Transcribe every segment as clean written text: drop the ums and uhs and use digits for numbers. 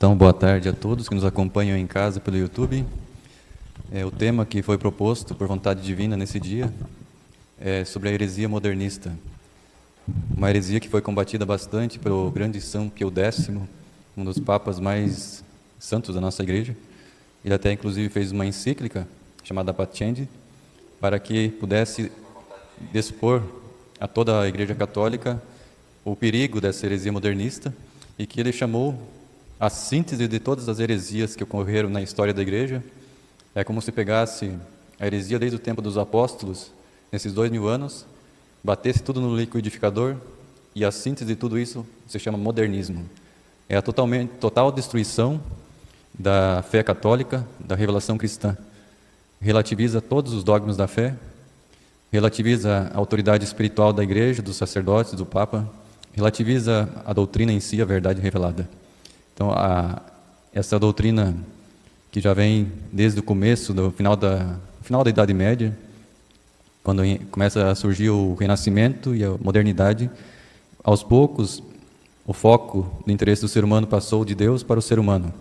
Então, boa tarde a todos que nos acompanham em casa pelo YouTube. O tema que foi proposto por vontade divina nesse dia é sobre a heresia modernista. Uma heresia que foi combatida bastante pelo grande São Pio X, um dos papas mais santos da nossa igreja. Ele até, inclusive, fez uma encíclica chamada Paciendi, para que pudesse expor a toda a Igreja Católica o perigo dessa heresia modernista, e que ele chamou a síntese de todas as heresias que ocorreram na história da Igreja. É como se pegasse a heresia desde o tempo dos apóstolos, nesses 2000 anos, batesse tudo no liquidificador, e a síntese de tudo isso se chama modernismo. É a total destruição da fé católica, da revelação cristã. Relativiza todos os dogmas da fé, relativiza a autoridade espiritual da Igreja, dos sacerdotes, do Papa, relativiza a doutrina em si, a verdade revelada. Então, essa doutrina que já vem desde o começo, do final da Idade Média, quando começa a surgir o Renascimento e a modernidade, aos poucos, o foco do interesse do ser humano passou de Deus para o ser humano.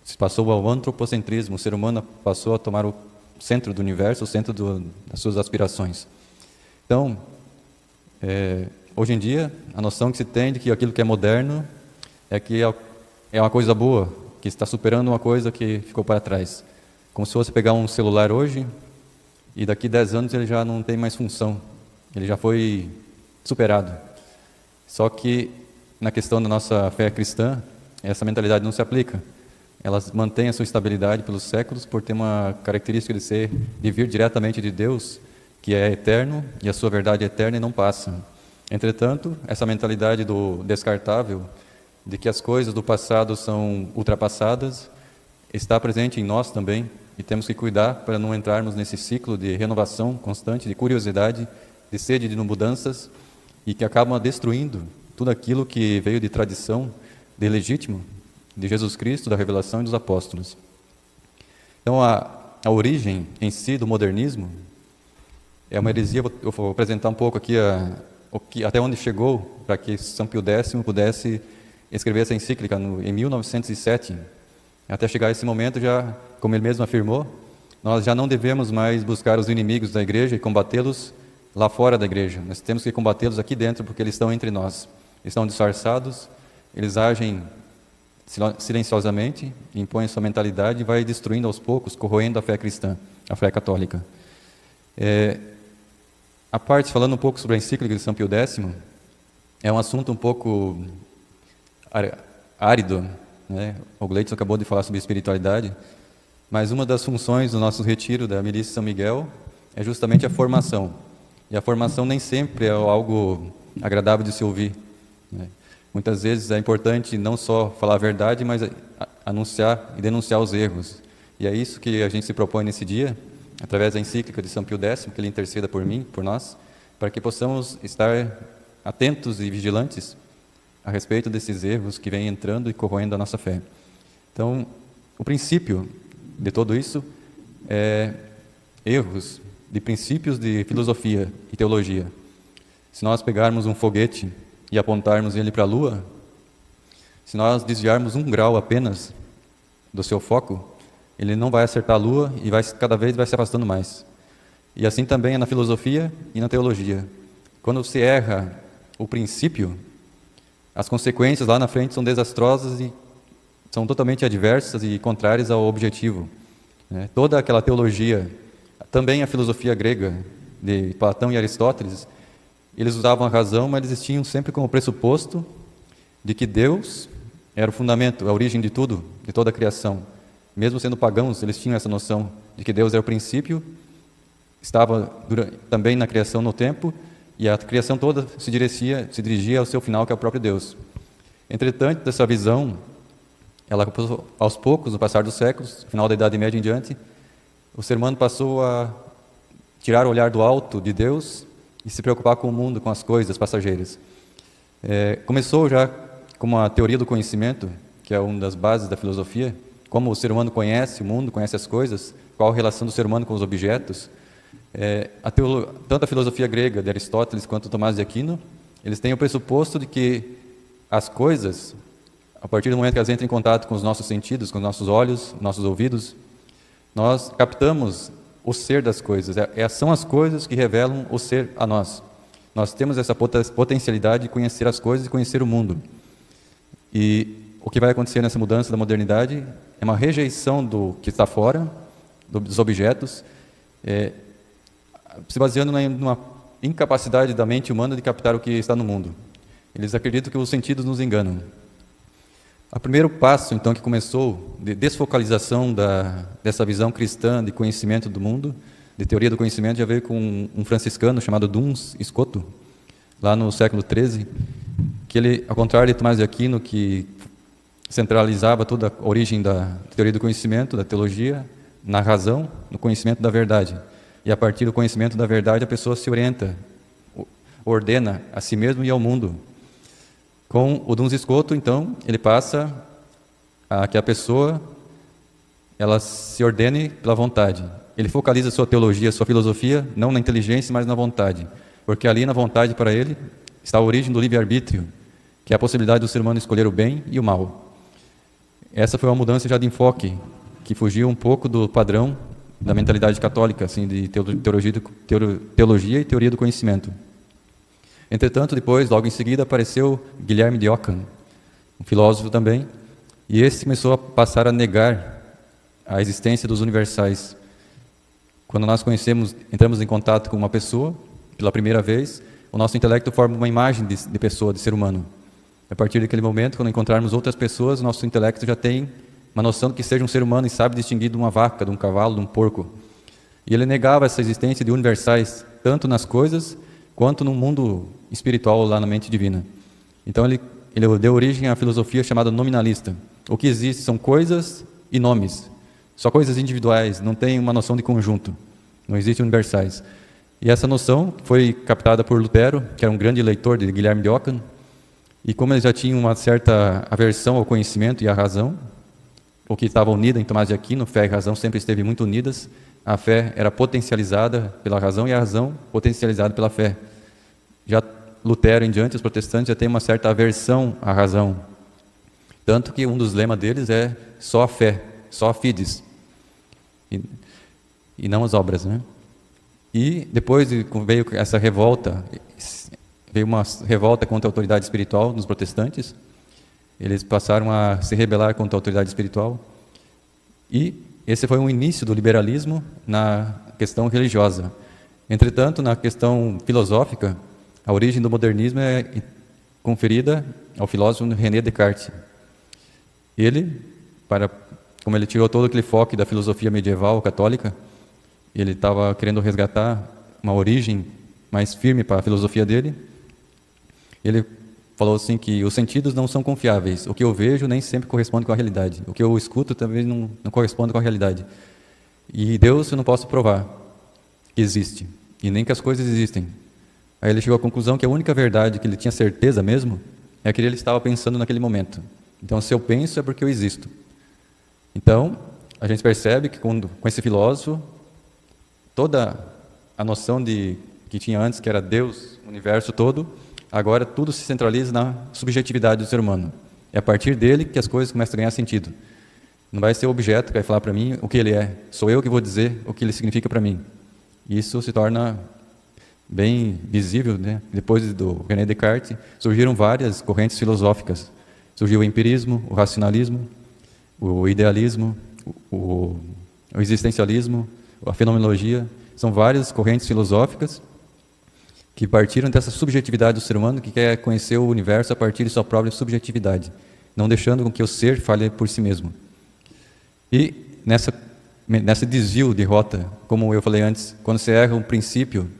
Se passou ao antropocentrismo, o ser humano passou a tomar o centro do universo, o centro das suas aspirações. Então, hoje em dia, a noção que se tem de que aquilo que é moderno é que é uma coisa boa, que está superando uma coisa que ficou para trás. Como se fosse pegar um celular hoje e daqui 10 anos ele já não tem mais função, ele já foi superado. Só que na questão da nossa fé cristã, essa mentalidade não se aplica. Ela mantém a sua estabilidade pelos séculos por ter uma característica de vir diretamente de Deus, que é eterno, e a sua verdade é eterna e não passa. Entretanto, essa mentalidade do descartável, de que as coisas do passado são ultrapassadas, está presente em nós também, e temos que cuidar para não entrarmos nesse ciclo de renovação constante, de curiosidade, de sede de mudanças, e que acabam destruindo tudo aquilo que veio de tradição, de legítimo, de Jesus Cristo, da revelação e dos apóstolos. Então, a origem em si do modernismo é uma heresia. Eu vou apresentar um pouco aqui até onde chegou, para que São Pio X pudesse escrever essa encíclica em 1907. Até chegar esse momento, já, como ele mesmo afirmou, nós já não devemos mais buscar os inimigos da igreja e combatê-los lá fora da igreja. Nós temos que combatê-los aqui dentro, porque eles estão entre nós. Eles estão disfarçados, eles agem silenciosamente, impõem sua mentalidade e vai destruindo aos poucos, corroendo a fé cristã, a fé católica. A parte, falando um pouco sobre a encíclica de São Pio X, é um assunto um pouco árido, né? O Gleidson acabou de falar sobre espiritualidade, mas uma das funções do nosso retiro da Milícia São Miguel é justamente a formação. E a formação nem sempre é algo agradável de se ouvir, né? Muitas vezes é importante não só falar a verdade, mas anunciar e denunciar os erros. E é isso que a gente se propõe nesse dia, através da encíclica de São Pio X, que ele interceda por mim, por nós, para que possamos estar atentos e vigilantes a respeito desses erros que vêm entrando e corroendo a nossa fé. Então, o princípio de tudo isso é erros de princípios de filosofia e teologia. Se nós pegarmos um foguete e apontarmos ele para a Lua, se nós desviarmos 1 grau apenas do seu foco, ele não vai acertar a Lua e cada vez vai se afastando mais. E assim também é na filosofia e na teologia. Quando se erra o princípio, as consequências lá na frente são desastrosas e são totalmente adversas e contrárias ao objetivo, né? Toda aquela teologia, também a filosofia grega de Platão e Aristóteles, eles usavam a razão, mas eles tinham sempre como pressuposto de que Deus era o fundamento, a origem de tudo, de toda a criação. Mesmo sendo pagãos, eles tinham essa noção de que Deus era o princípio, estava também na criação no tempo, e a criação toda se dirigia ao seu final, que é o próprio Deus. Entretanto, dessa visão, ela aos poucos, no passar dos séculos, final da Idade Média em diante, o ser humano passou a tirar o olhar do alto de Deus e se preocupar com o mundo, com as coisas passageiras. Começou já como a teoria do conhecimento, que é uma das bases da filosofia, como o ser humano conhece o mundo, conhece as coisas, qual a relação do ser humano com os objetos. Tanto a filosofia grega de Aristóteles quanto Tomás de Aquino, eles têm o pressuposto de que as coisas, a partir do momento que elas entram em contato com os nossos sentidos, com os nossos olhos, nossos ouvidos, nós captamos o ser das coisas. São as coisas que revelam o ser a nós. Nós temos essa potencialidade de conhecer as coisas e conhecer o mundo. E o que vai acontecer nessa mudança da modernidade é uma rejeição do que está fora, dos objetos, se baseando numa incapacidade da mente humana de captar o que está no mundo. Eles acreditam que os sentidos nos enganam. O primeiro passo, então, que começou de desfocalização dessa visão cristã de conhecimento do mundo, de teoria do conhecimento, já veio com um franciscano chamado Duns Scoto, lá no século XIII, que ele, ao contrário de Tomás de Aquino, que centralizava toda a origem da teoria do conhecimento, da teologia, na razão, no conhecimento da verdade. E a partir do conhecimento da verdade, a pessoa se orienta, ordena a si mesmo e ao mundo. Com o Duns Scoto, então, ele passa a que a pessoa ela se ordene pela vontade. Ele focaliza sua teologia, sua filosofia, não na inteligência, mas na vontade. Porque ali na vontade, para ele, está a origem do livre-arbítrio, que é a possibilidade do ser humano escolher o bem e o mal. Essa foi uma mudança já de enfoque, que fugiu um pouco do padrão da mentalidade católica, assim, de teologia e teoria do conhecimento. Entretanto, depois, logo em seguida, apareceu Guilherme de Ockham, um filósofo também, e esse começou a passar a negar a existência dos universais. Quando nós entramos em contato com uma pessoa, pela primeira vez, o nosso intelecto forma uma imagem de pessoa, de ser humano. A partir daquele momento, quando encontrarmos outras pessoas, o nosso intelecto já tem uma noção de que seja um ser humano e sabe distinguir de uma vaca, de um cavalo, de um porco. E ele negava essa existência de universais, tanto nas coisas, quanto no mundo espiritual, lá na mente divina. Então ele deu origem à filosofia chamada nominalista. O que existe são coisas e nomes. Só coisas individuais, não tem uma noção de conjunto. Não existem universais. E essa noção foi captada por Lutero, que era um grande leitor de Guilherme de Ockham, e como ele já tinha uma certa aversão ao conhecimento e à razão, o que estava unida em Tomás de Aquino, fé e razão sempre esteve muito unidas, a fé era potencializada pela razão e a razão potencializada pela fé. Já Lutero em diante, os protestantes já têm uma certa aversão à razão. Tanto que um dos lemas deles é só a fé, só a fides, e não as obras, né? E depois veio essa revolta, veio uma revolta contra a autoridade espiritual dos protestantes. Eles passaram a se rebelar contra a autoridade espiritual. E esse foi o início do liberalismo na questão religiosa. Entretanto, na questão filosófica, a origem do modernismo é conferida ao filósofo René Descartes. Ele, como ele tirou todo aquele foco da filosofia medieval católica, ele estava querendo resgatar uma origem mais firme para a filosofia dele. Ele falou assim que os sentidos não são confiáveis. O que eu vejo nem sempre corresponde com a realidade. O que eu escuto também não corresponde com a realidade. E Deus eu não posso provar que existe, e nem que as coisas existem. Aí ele chegou à conclusão que a única verdade que ele tinha certeza mesmo é a que ele estava pensando naquele momento. Então, se eu penso é porque eu existo. Então, a gente percebe que com esse filósofo, toda a noção que tinha antes, que era Deus, o universo todo, agora tudo se centraliza na subjetividade do ser humano. É a partir dele que as coisas começam a ganhar sentido. Não vai ser o objeto que vai falar para mim o que ele é. Sou eu que vou dizer o que ele significa para mim. Isso se torna bem visível, né? Depois do René Descartes, surgiram várias correntes filosóficas. Surgiu o empirismo, o racionalismo, o idealismo, o existencialismo, a fenomenologia. São várias correntes filosóficas que partiram dessa subjetividade do ser humano, que quer conhecer o universo a partir de sua própria subjetividade, não deixando com que o ser fale por si mesmo. E nessa desvio de rota, como eu falei antes, quando você erra um princípio,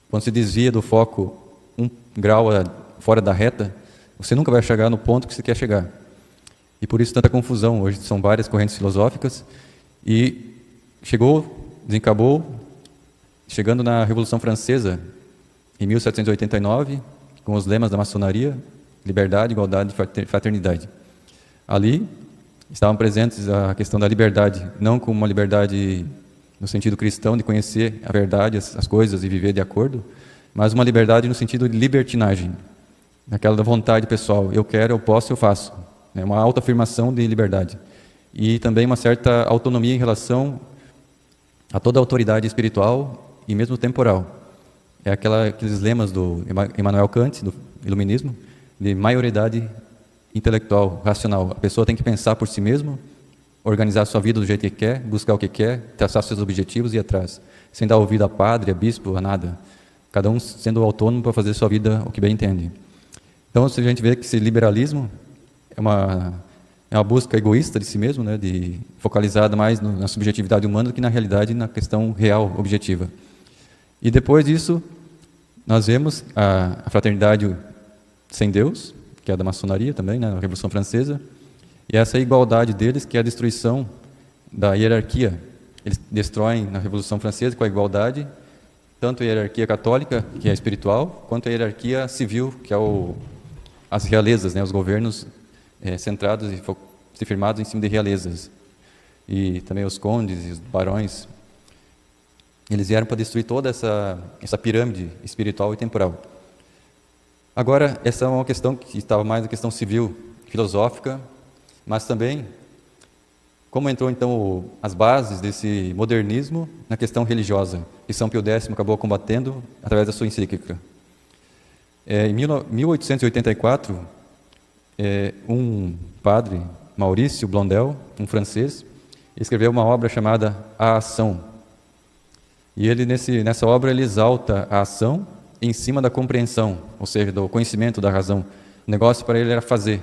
quando se desvia do foco 1 grau fora da reta, você nunca vai chegar no ponto que você quer chegar. E por isso tanta confusão. Hoje são várias correntes filosóficas e desencabou, chegando na Revolução Francesa, em 1789, com os lemas da maçonaria: liberdade, igualdade e fraternidade. Ali estavam presentes a questão da liberdade, não como uma liberdade no sentido cristão de conhecer a verdade, as coisas e viver de acordo, mas uma liberdade no sentido de libertinagem, naquela da vontade pessoal: eu quero, eu posso, eu faço. né? Uma autoafirmação de liberdade. E também uma certa autonomia em relação a toda a autoridade espiritual e mesmo temporal. É aqueles lemas do Immanuel Kant, do iluminismo, de maioridade intelectual, racional. A pessoa tem que pensar por si mesma, organizar sua vida do jeito que quer, buscar o que quer, traçar seus objetivos e ir atrás, sem dar ouvido a padre, a bispo, a nada. Cada um sendo autônomo para fazer sua vida o que bem entende. Então, se a gente vê que esse liberalismo é uma busca egoísta de si mesmo, né, focalizada mais na subjetividade humana do que na realidade, na questão real, objetiva. E depois disso, nós vemos a fraternidade sem Deus, que é da maçonaria também, né, na Revolução Francesa, e essa igualdade deles, que é a destruição da hierarquia. Eles destroem na Revolução Francesa com a igualdade, tanto a hierarquia católica, que é espiritual, quanto a hierarquia civil, que é as realezas, né, os governos centrados e firmados em cima de realezas. E também os condes e os barões. Eles vieram para destruir toda essa pirâmide espiritual e temporal. Agora, essa é uma questão que estava mais na questão civil, filosófica, mas também, como entrou então as bases desse modernismo na questão religiosa, que São Pio X acabou combatendo através da sua encíclica. Em 1884, um padre, Maurício Blondel, um francês, escreveu uma obra chamada A Ação. E ele, nessa obra, ele exalta a ação em cima da compreensão, ou seja, do conhecimento da razão. O negócio para ele era fazer.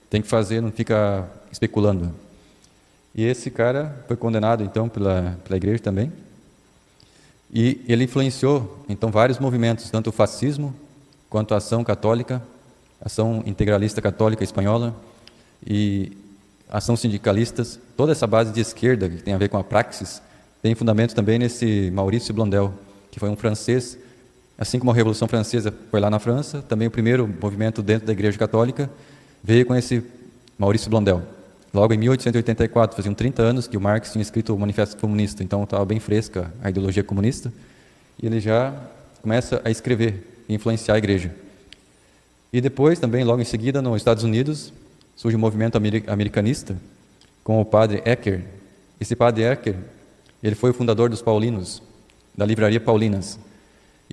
Tem que fazer, não fica especulando. E esse cara foi condenado, então, pela igreja também. E ele influenciou, então, vários movimentos, tanto o fascismo, quanto a ação católica, ação integralista católica espanhola, e ação sindicalistas. Toda essa base de esquerda, que tem a ver com a praxis, tem fundamento também nesse Maurício Blondel, que foi um francês, assim como a Revolução Francesa foi lá na França, também o primeiro movimento dentro da Igreja Católica veio com esse Maurício Blondel. Logo em 1884, faziam 30 anos que o Marx tinha escrito o Manifesto Comunista, então estava bem fresca a ideologia comunista, e ele já começa a escrever e influenciar a Igreja. E depois, também, logo em seguida, nos Estados Unidos, surge o movimento americanista, com o padre Ecker. Esse padre Ecker, ele foi o fundador dos Paulinos, da Livraria Paulinas.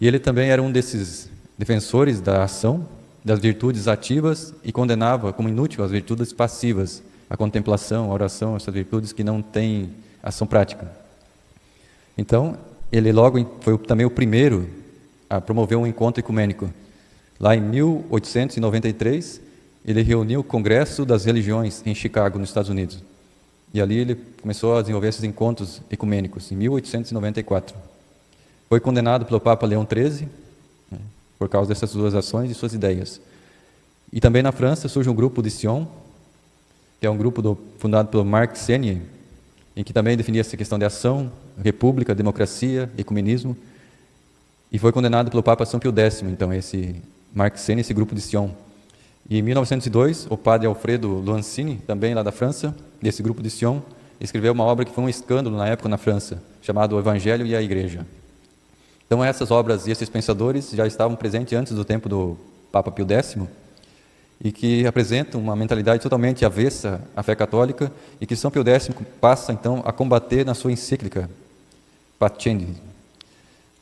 E ele também era um desses defensores da ação, das virtudes ativas, e condenava como inútil as virtudes passivas, a contemplação, a oração, essas virtudes que não têm ação prática. Então, ele logo foi também o primeiro a promover um encontro ecumênico. Lá em 1893, ele reuniu o Congresso das Religiões em Chicago, nos Estados Unidos. E ali ele começou a desenvolver esses encontros ecumênicos, em 1894. Foi condenado pelo Papa Leão XIII, por causa dessas duas ações e suas ideias. E também na França surge um grupo de Sion, que é um grupo fundado pelo Marc Senier, em que também definia essa questão de ação, república, democracia, ecumenismo, e foi condenado pelo Papa São Pio X, então, esse Marc Senier, esse grupo de Sion. E em 1902, o padre Alfredo Luancini, também lá da França, desse grupo de Sion, escreveu uma obra que foi um escândalo na época na França, chamada O Evangelho e a Igreja. Então essas obras e esses pensadores já estavam presentes antes do tempo do Papa Pio X, e que apresentam uma mentalidade totalmente avessa à fé católica, e que São Pio X passa então a combater na sua encíclica Paciendi.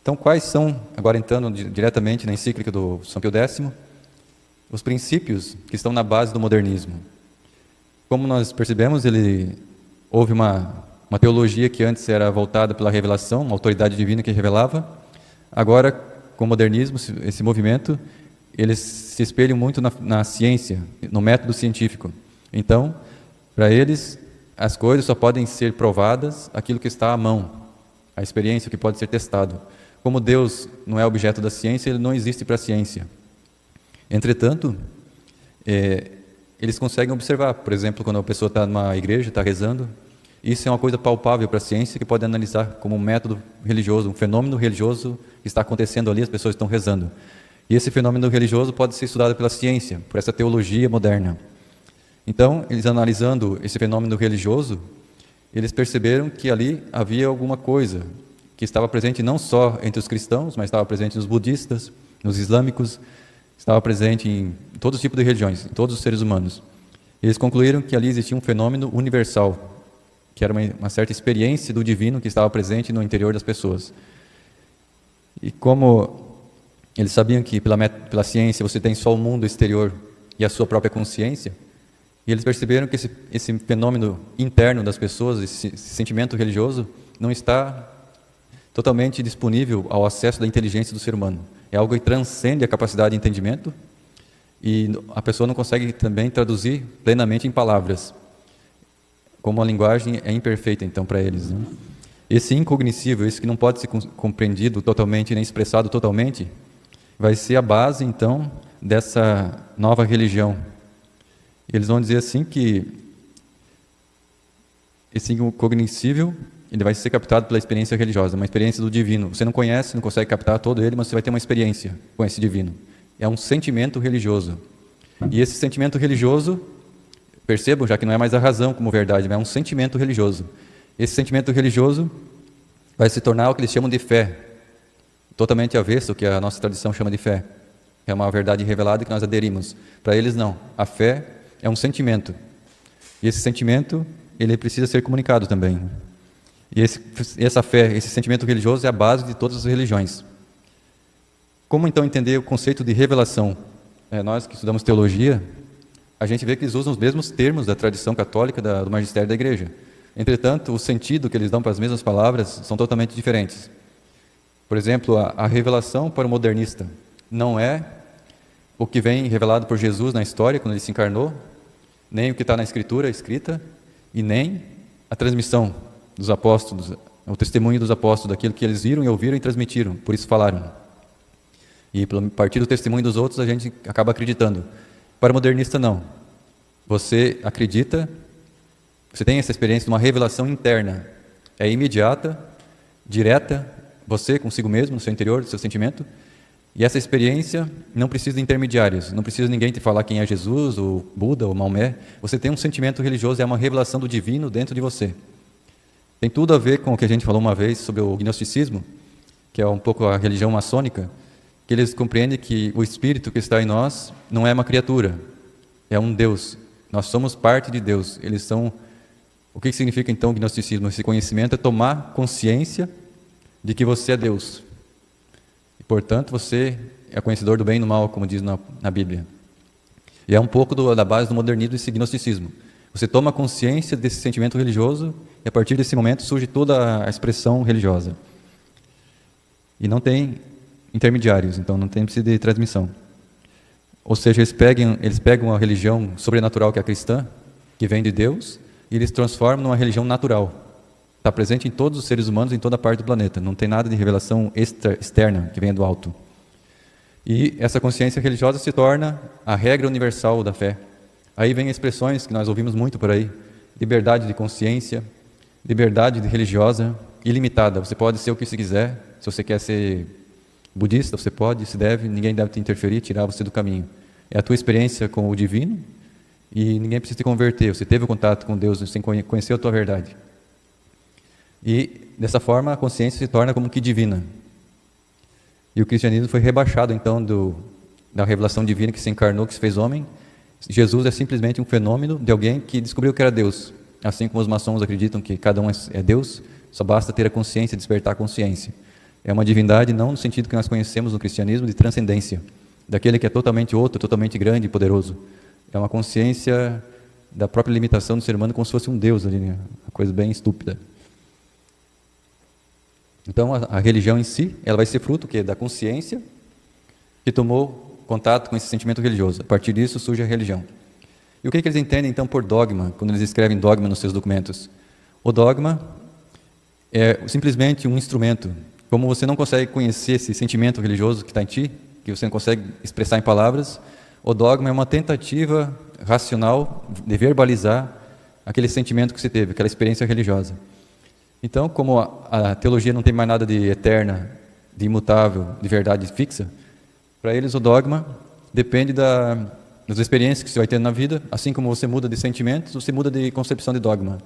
Então quais são, agora entrando diretamente na encíclica do São Pio X, os princípios que estão na base do modernismo? Como nós percebemos, houve uma teologia que antes era voltada pela revelação, uma autoridade divina que revelava. Agora, com o modernismo, esse movimento, eles se espelham muito na ciência, no método científico. Então, para eles, as coisas só podem ser provadas aquilo que está à mão, a experiência que pode ser testado. Como Deus não é objeto da ciência, ele não existe para a ciência. Entretanto, eles conseguem observar, por exemplo, quando a pessoa está numa igreja, está rezando, isso é uma coisa palpável para a ciência que pode analisar como um método religioso, um fenômeno religioso que está acontecendo ali, as pessoas estão rezando. E esse fenômeno religioso pode ser estudado pela ciência, por essa teologia moderna. Então, eles analisando esse fenômeno religioso, eles perceberam que ali havia alguma coisa que estava presente não só entre os cristãos, mas estava presente nos budistas, nos islâmicos, estava presente em todos os tipos de religiões, em todos os seres humanos. Eles concluíram que ali existia um fenômeno universal, que era uma certa experiência do divino que estava presente no interior das pessoas. E como eles sabiam que pela ciência você tem só o mundo exterior e a sua própria consciência, e eles perceberam que esse fenômeno interno das pessoas, esse sentimento religioso, não está totalmente disponível ao acesso da inteligência do ser humano. É algo que transcende a capacidade de entendimento e a pessoa não consegue também traduzir plenamente em palavras, como a linguagem é imperfeita, então, para eles, né? Esse incognoscível, esse que não pode ser compreendido totalmente nem expressado totalmente, vai ser a base, então, dessa nova religião. Eles vão dizer assim que esse incognoscível, ele vai ser captado pela experiência religiosa, uma experiência do divino. Você não conhece, não consegue captar todo ele, mas você vai ter uma experiência com esse divino. É um sentimento religioso. E esse sentimento religioso, percebam, já que não é mais a razão como verdade, mas é um sentimento religioso. Esse sentimento religioso vai se tornar o que eles chamam de fé, totalmente avesso ao que a nossa tradição chama de fé. É uma verdade revelada que nós aderimos. Para eles, não. A fé é um sentimento. E esse sentimento, ele precisa ser comunicado também. E essa fé, esse sentimento religioso é a base de todas as religiões. Como então entender o conceito de revelação? Nós que estudamos teologia, a gente vê que eles usam os mesmos termos da tradição católica, do magistério da igreja. Entretanto, o sentido que eles dão para as mesmas palavras são totalmente diferentes. Por exemplo, a revelação para o modernista não é o que vem revelado por Jesus na história, quando ele se encarnou, nem o que está na Escritura escrita, e nem a transmissão dos apóstolos, o testemunho dos apóstolos, daquilo que eles viram e ouviram e transmitiram, por isso falaram. E a partir do testemunho dos outros a gente acaba acreditando. Para o modernista não. Você acredita, você tem essa experiência de uma revelação interna. É imediata, direta, você consigo mesmo, no seu interior, no seu sentimento. E essa experiência não precisa de intermediários, não precisa ninguém te falar quem é Jesus, ou Buda, ou Maomé. Você tem um sentimento religioso, é uma revelação do divino dentro de você. Tem tudo a ver com o que a gente falou uma vez sobre o gnosticismo, que é um pouco a religião maçônica, que eles compreendem que o Espírito que está em nós não é uma criatura, é um Deus. Nós somos parte de Deus. Eles são... O que significa então o gnosticismo? Esse conhecimento é tomar consciência de que você é Deus. E, portanto, você é conhecedor do bem e do mal, como diz na Bíblia. E é um pouco da base do modernismo esse gnosticismo. Você toma consciência desse sentimento religioso e a partir desse momento surge toda a expressão religiosa. E não tem intermediários, então não tem precisa de transmissão. Ou seja, eles pegam a religião sobrenatural que é a cristã, que vem de Deus, e eles transformam numa religião natural. Está presente em todos os seres humanos, em toda parte do planeta. Não tem nada de revelação externa que venha do alto. E essa consciência religiosa se torna a regra universal da fé. Aí vem expressões que nós ouvimos muito por aí. Liberdade de consciência, liberdade religiosa ilimitada. Você pode ser o que você quiser. Se você quer ser budista, você pode, se deve, ninguém deve te interferir, tirar você do caminho. É a tua experiência com o divino e ninguém precisa te converter. Você teve o contato com Deus, você conheceu a tua verdade. E, dessa forma, a consciência se torna como que divina. E o cristianismo foi rebaixado, então, da revelação divina que se encarnou, que se fez homem. Jesus é simplesmente um fenômeno de alguém que descobriu que era Deus. Assim como os maçons acreditam que cada um é Deus, só basta ter a consciência, despertar a consciência. É uma divindade não no sentido que nós conhecemos no cristianismo de transcendência, daquele que é totalmente outro, totalmente grande e poderoso. É uma consciência da própria limitação do ser humano como se fosse um Deus ali, né? Uma coisa bem estúpida. Então a religião em si, ela vai ser fruto da consciência que tomou contato com esse sentimento religioso. A partir disso surge a religião. E o que eles entendem então por dogma, quando eles escrevem dogma nos seus documentos? O dogma é simplesmente um instrumento. Como você não consegue conhecer esse sentimento religioso que está em ti, que você não consegue expressar em palavras, o dogma é uma tentativa racional de verbalizar aquele sentimento que você teve, aquela experiência religiosa. Então, como a teologia não tem mais nada de eterna, de imutável, de verdade fixa, para eles o dogma depende das experiências que você vai ter na vida, assim como você muda de sentimentos, você muda de concepção de dogma.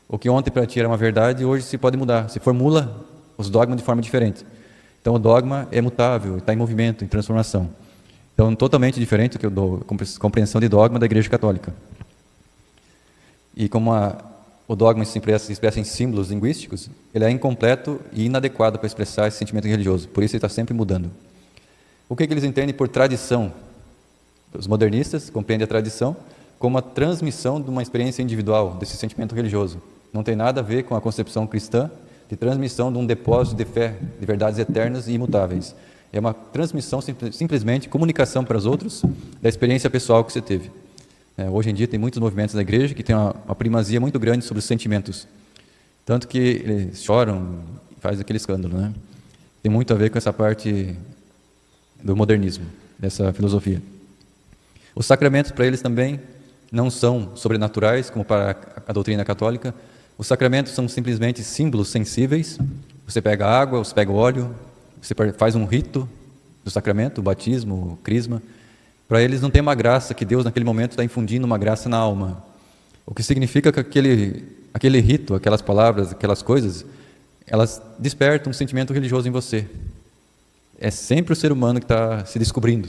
O que ontem para ti era uma verdade, hoje se pode mudar. Se formula os dogmas de forma diferente. Então o dogma é mutável, está em movimento, em transformação. Então totalmente diferente do que eu dou compreensão de dogma da Igreja Católica. E como o dogma se expressa em símbolos linguísticos, ele é incompleto e inadequado para expressar esse sentimento religioso. Por isso ele está sempre mudando. O que eles entendem por tradição? Os modernistas compreendem a tradição como a transmissão de uma experiência individual desse sentimento religioso. Não tem nada a ver com a concepção cristã de transmissão de um depósito de fé, de verdades eternas e imutáveis. É uma transmissão, simplesmente comunicação para os outros da experiência pessoal que você teve. Hoje em dia tem muitos movimentos da igreja que têm uma primazia muito grande sobre os sentimentos. Tanto que eles choram e fazem aquele escândalo, né? Tem muito a ver com essa parte do modernismo, dessa filosofia. Os sacramentos para eles também não são sobrenaturais, como para a doutrina católica. Os sacramentos são simplesmente símbolos sensíveis. Você pega a água, você pega o óleo, você faz um rito do sacramento, o batismo, o crisma. Para eles não tem uma graça que Deus naquele momento está infundindo uma graça na alma. O que significa que aquele rito, aquelas palavras, aquelas coisas, elas despertam um sentimento religioso em você. É sempre o ser humano que está se descobrindo.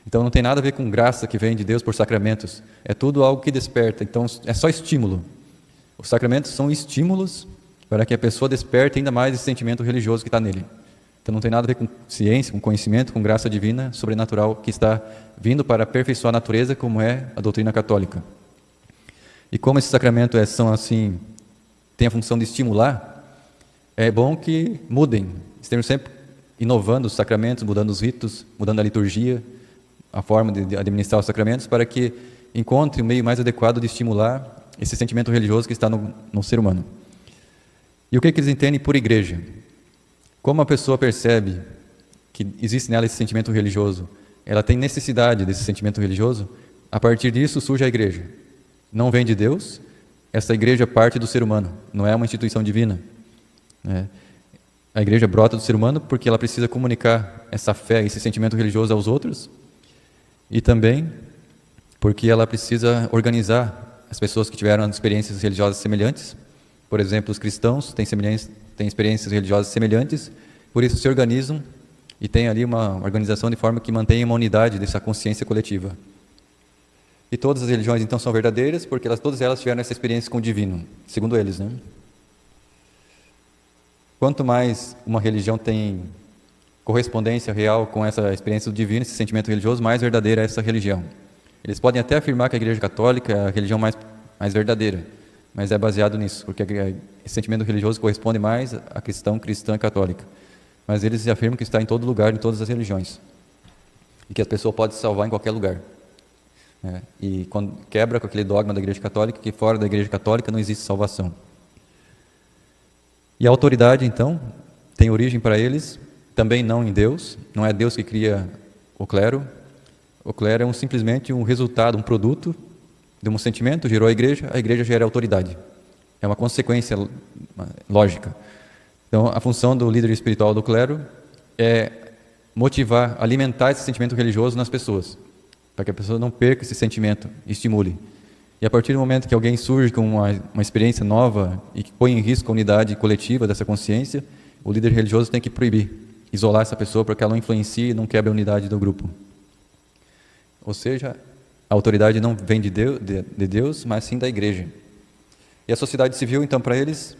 Então não tem nada a ver com graça que vem de Deus por sacramentos. É tudo algo que desperta. Então é só estímulo. Os sacramentos são estímulos para que a pessoa desperte ainda mais esse sentimento religioso que está nele. Então não tem nada a ver com ciência, com conhecimento, com graça divina, sobrenatural, que está vindo para aperfeiçoar a natureza, como é a doutrina católica. E como esses sacramentos são assim, têm a função de estimular, é bom que mudem, estejam sempre inovando os sacramentos, mudando os ritos, mudando a liturgia, a forma de administrar os sacramentos, para que encontre um meio mais adequado de estimular esse sentimento religioso que está no ser humano. E o que eles entendem por igreja? Como a pessoa percebe que existe nela esse sentimento religioso, ela tem necessidade desse sentimento religioso, a partir disso surge a igreja. Não vem de Deus, essa igreja parte do ser humano, não é uma instituição divina. A igreja brota do ser humano porque ela precisa comunicar essa fé, esse sentimento religioso aos outros, e também porque ela precisa organizar as pessoas que tiveram experiências religiosas semelhantes. Por exemplo, os cristãos têm experiências religiosas semelhantes, por isso se organizam e têm ali uma organização de forma que mantenha uma unidade dessa consciência coletiva. E todas as religiões, então, são verdadeiras porque todas elas tiveram essa experiência com o divino, segundo eles, né? Quanto mais uma religião tem correspondência real com essa experiência do divino, esse sentimento religioso, mais verdadeira é essa religião. Eles podem até afirmar que a Igreja Católica é a religião mais verdadeira, mas é baseado nisso, porque esse sentimento religioso corresponde mais à questão cristã e católica. Mas eles afirmam que está em todo lugar, em todas as religiões, e que a pessoa pode se salvar em qualquer lugar. E quando quebra com aquele dogma da Igreja Católica, que fora da Igreja Católica não existe salvação. E a autoridade, então, tem origem para eles, também não em Deus, não é Deus que cria o clero. O clero é simplesmente um resultado, um produto de um sentimento, gerou a igreja gera autoridade. É uma consequência lógica. Então, a função do líder espiritual do clero é motivar, alimentar esse sentimento religioso nas pessoas, para que a pessoa não perca esse sentimento, estimule. E a partir do momento que alguém surge com uma experiência nova e que põe em risco a unidade coletiva dessa consciência, o líder religioso tem que proibir, isolar essa pessoa para que ela não influencie e não quebre a unidade do grupo. Ou seja, a autoridade não vem de Deus, mas sim da igreja. E a sociedade civil, então, para eles,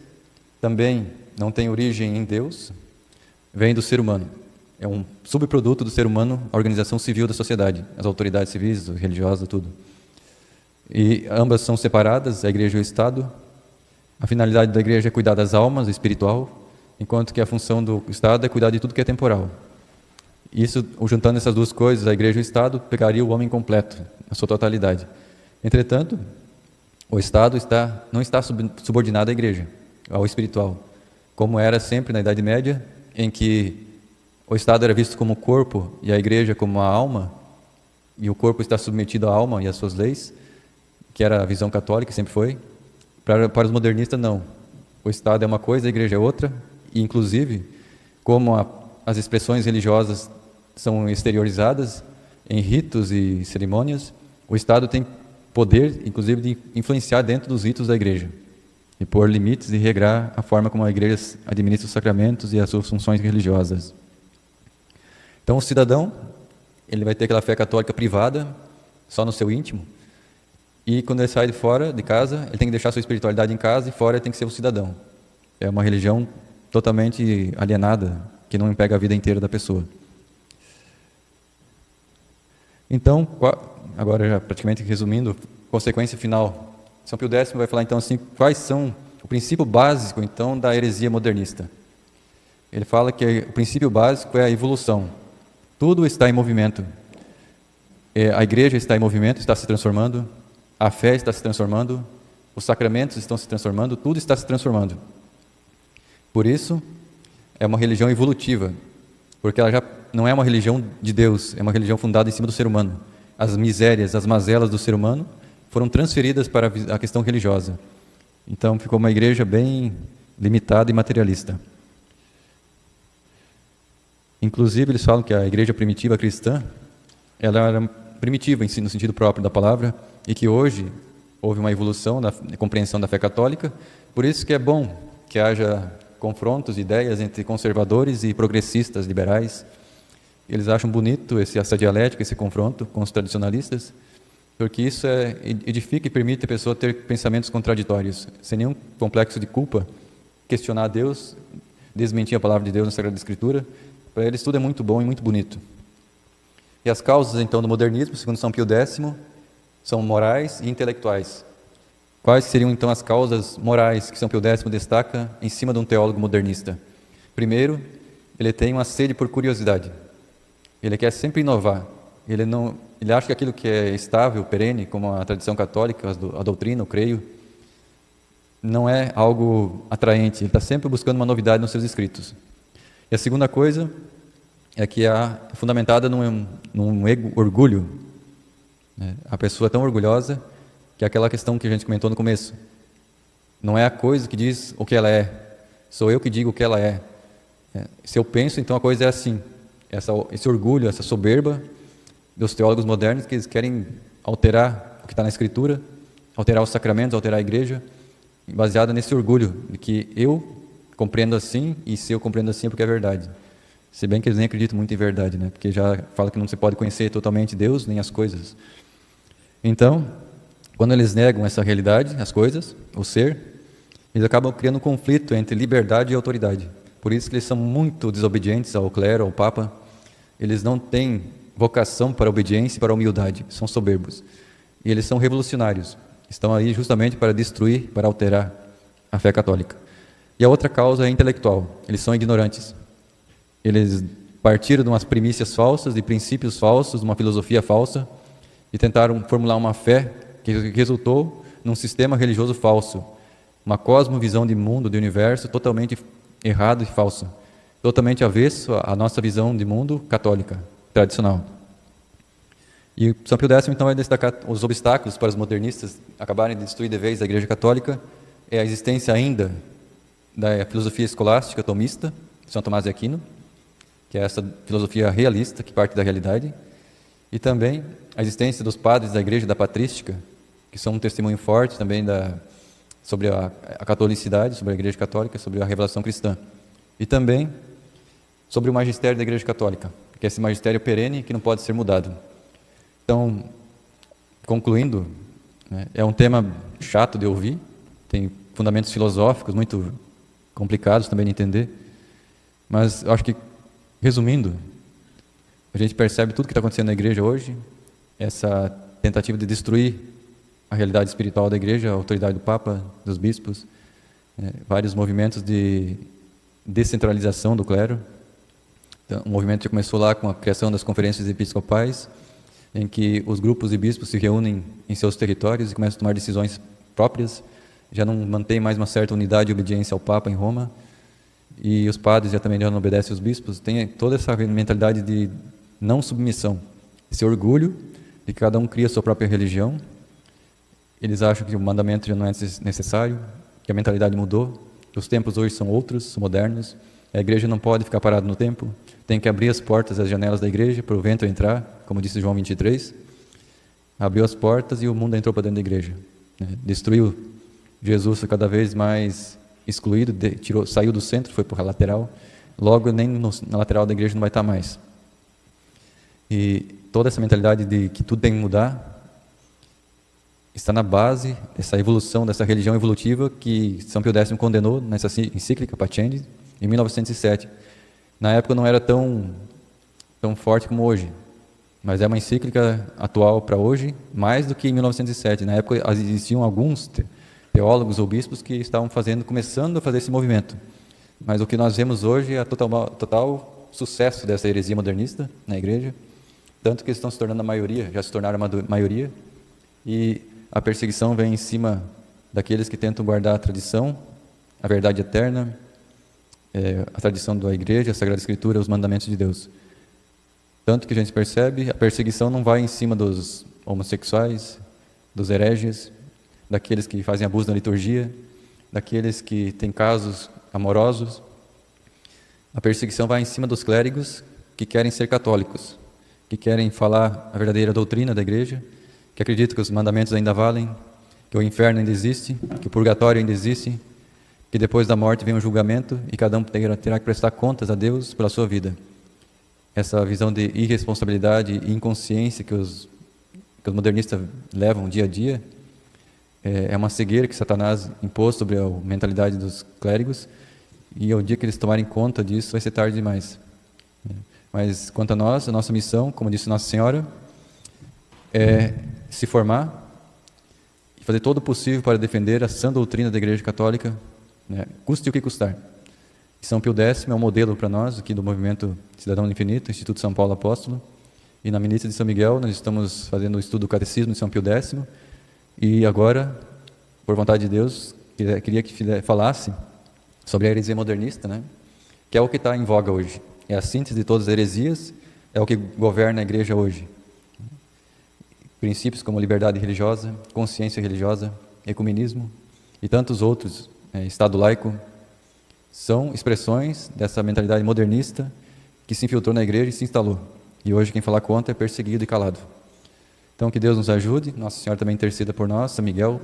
também não tem origem em Deus, vem do ser humano. É um subproduto do ser humano, a organização civil da sociedade, as autoridades civis, religiosas, tudo. E ambas são separadas, a igreja e o Estado. A finalidade da igreja é cuidar das almas, espiritual, enquanto que a função do Estado é cuidar de tudo que é temporal. Isso, juntando essas duas coisas, a igreja e o Estado, pegaria o homem completo, na sua totalidade. Entretanto, o Estado não está subordinado à igreja, ao espiritual, como era sempre na Idade Média, em que o Estado era visto como o corpo e a igreja como a alma, e o corpo está submetido à alma e às suas leis, que era a visão católica, sempre foi. Para os modernistas, não. O Estado é uma coisa, a igreja é outra, e inclusive, como as expressões religiosas são exteriorizadas em ritos e cerimônias, o Estado tem poder, inclusive, de influenciar dentro dos ritos da igreja, e pôr limites e regrar a forma como a igreja administra os sacramentos e as suas funções religiosas. Então, o cidadão, ele vai ter aquela fé católica privada, só no seu íntimo, E quando ele sai de fora de casa, ele tem que deixar sua espiritualidade em casa e fora ele tem que ser um cidadão. É uma religião totalmente alienada, que não pega a vida inteira da pessoa. Então, agora já praticamente resumindo, consequência final. São Pio X vai falar então assim, quais são o princípio básico então da heresia modernista. Ele fala que o princípio básico é a evolução. Tudo está em movimento. A igreja está em movimento, está se transformando, a fé está se transformando, os sacramentos estão se transformando, tudo está se transformando. Por isso, é uma religião evolutiva, porque ela já não é uma religião de Deus, é uma religião fundada em cima do ser humano. As misérias, as mazelas do ser humano foram transferidas para a questão religiosa. Então, ficou uma igreja bem limitada e materialista. Inclusive, eles falam que a igreja primitiva cristã, ela era primitiva no sentido próprio da palavra, e que hoje houve uma evolução na compreensão da fé católica, por isso que é bom que haja confrontos, ideias entre conservadores e progressistas liberais. Eles acham bonito essa dialética, esse confronto com os tradicionalistas, porque isso edifica e permite a pessoa ter pensamentos contraditórios, sem nenhum complexo de culpa, questionar Deus, desmentir a palavra de Deus na Sagrada Escritura. Para eles tudo é muito bom e muito bonito. E as causas, então, do modernismo, segundo São Pio X, são morais e intelectuais. Quais seriam, então, as causas morais que São Pio X destaca em cima de um teólogo modernista? Primeiro, ele tem uma sede por curiosidade. Ele quer sempre inovar. Ele acha que aquilo que é estável, perene, como a tradição católica, a doutrina, o creio, não é algo atraente. Ele está sempre buscando uma novidade nos seus escritos. E a segunda coisa é que é fundamentada num orgulho. A pessoa é tão orgulhosa que é aquela questão que a gente comentou no começo. Não é a coisa que diz o que ela é, sou eu que digo o que ela é. Se eu penso, então a coisa é assim. Esse orgulho, essa soberba dos teólogos modernos, que eles querem alterar o que está na Escritura, alterar os sacramentos, alterar a igreja, baseada nesse orgulho de que eu compreendo assim, e se eu compreendo assim é porque é verdade. Se bem que eles nem acreditam muito em verdade, né? Porque já fala que não se pode conhecer totalmente Deus, nem as coisas. Então, quando eles negam essa realidade, as coisas, o ser, eles acabam criando um conflito entre liberdade e autoridade. Por isso que eles são muito desobedientes ao clero, ao Papa. Eles não têm vocação para a obediência e para a humildade, são soberbos. E eles são revolucionários, estão aí justamente para destruir, para alterar a fé católica. E a outra causa é intelectual, eles são ignorantes. Eles partiram de umas primícias falsas, de princípios falsos, de uma filosofia falsa, e tentaram formular uma fé que resultou num sistema religioso falso, uma cosmovisão de mundo, de universo, totalmente errado e falso, totalmente avesso à nossa visão de mundo católica, tradicional. E São Pio X, então, vai destacar os obstáculos para os modernistas acabarem de destruir de vez a Igreja Católica, é a existência ainda da filosofia escolástica tomista, São Tomás de Aquino, que é essa filosofia realista, que parte da realidade, e também a existência dos padres da Igreja da Patrística, que são um testemunho forte também sobre a catolicidade, sobre a Igreja Católica, sobre a revelação cristã. E também sobre o magistério da Igreja Católica, que é esse magistério perene que não pode ser mudado. Então, concluindo, é um tema chato de ouvir, tem fundamentos filosóficos muito complicados também de entender, mas eu acho que, resumindo, a gente percebe tudo que está acontecendo na igreja hoje, essa tentativa de destruir a realidade espiritual da igreja, a autoridade do Papa, dos bispos, vários movimentos de descentralização do clero. Então, um movimento que começou lá com a criação das conferências episcopais, em que os grupos de bispos se reúnem em seus territórios e começam a tomar decisões próprias, já não mantém mais uma certa unidade e obediência ao Papa em Roma, e os padres já também não obedecem aos bispos. Tem toda essa mentalidade de não submissão, esse orgulho de que cada um cria a sua própria religião. Eles acham que o mandamento já não é necessário, que a mentalidade mudou, que os tempos hoje são outros, são modernos, a igreja não pode ficar parada no tempo, tem que abrir as portas e as janelas da igreja para o vento entrar, como disse João 23, abriu as portas e o mundo entrou para dentro da igreja, destruiu Jesus, cada vez mais excluído, saiu do centro, foi para a lateral, logo nem na lateral da igreja não vai estar mais. E toda essa mentalidade de que tudo tem que mudar, está na base dessa evolução, dessa religião evolutiva que São Pio X condenou nessa encíclica Paciendi, em 1907. Na época não era tão forte como hoje, mas é uma encíclica atual para hoje, mais do que em 1907. Na época existiam alguns teólogos ou bispos que estavam começando a fazer esse movimento. Mas o que nós vemos hoje é total sucesso dessa heresia modernista na igreja, tanto que eles estão se tornando a maioria, já se tornaram a maioria, e a perseguição vem em cima daqueles que tentam guardar a tradição, a verdade eterna, a tradição da igreja, a Sagrada Escritura, os mandamentos de Deus. Tanto que a gente percebe, a perseguição não vai em cima dos homossexuais, dos hereges, daqueles que fazem abuso da liturgia, daqueles que têm casos amorosos. A perseguição vai em cima dos clérigos que querem ser católicos, que querem falar a verdadeira doutrina da igreja, que acreditam que os mandamentos ainda valem, que o inferno ainda existe, que o purgatório ainda existe, que depois da morte vem um julgamento e cada um terá que prestar contas a Deus pela sua vida. Essa visão de irresponsabilidade e inconsciência que os modernistas levam dia a dia é uma cegueira que Satanás impôs sobre a mentalidade dos clérigos, e ao dia que eles tomarem conta disso vai ser tarde demais. Mas quanto a nós, a nossa missão, como disse Nossa Senhora, é se formar e fazer todo o possível para defender a sã doutrina da Igreja Católica, custe o que custar. E São Pio X é um modelo para nós, aqui do Movimento Cidadão do Infinito, Instituto São Paulo Apóstolo, e na Milícia de São Miguel nós estamos fazendo o estudo do Catecismo de São Pio X, e agora, por vontade de Deus, queria que falasse sobre a heresia modernista, que é o que está em voga hoje. É a síntese de todas as heresias, é o que governa a igreja hoje. Princípios como liberdade religiosa, consciência religiosa, ecumenismo e tantos outros, Estado laico, são expressões dessa mentalidade modernista que se infiltrou na igreja e se instalou. E hoje quem falar contra é perseguido e calado. Então que Deus nos ajude, Nossa Senhora também interceda por nós, São Miguel,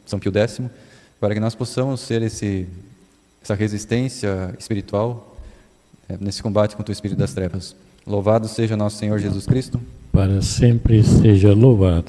São Pio X, para que nós possamos ser essa resistência espiritual nesse combate contra o espírito das trevas. Louvado seja nosso Senhor Jesus Cristo. Para sempre seja louvado.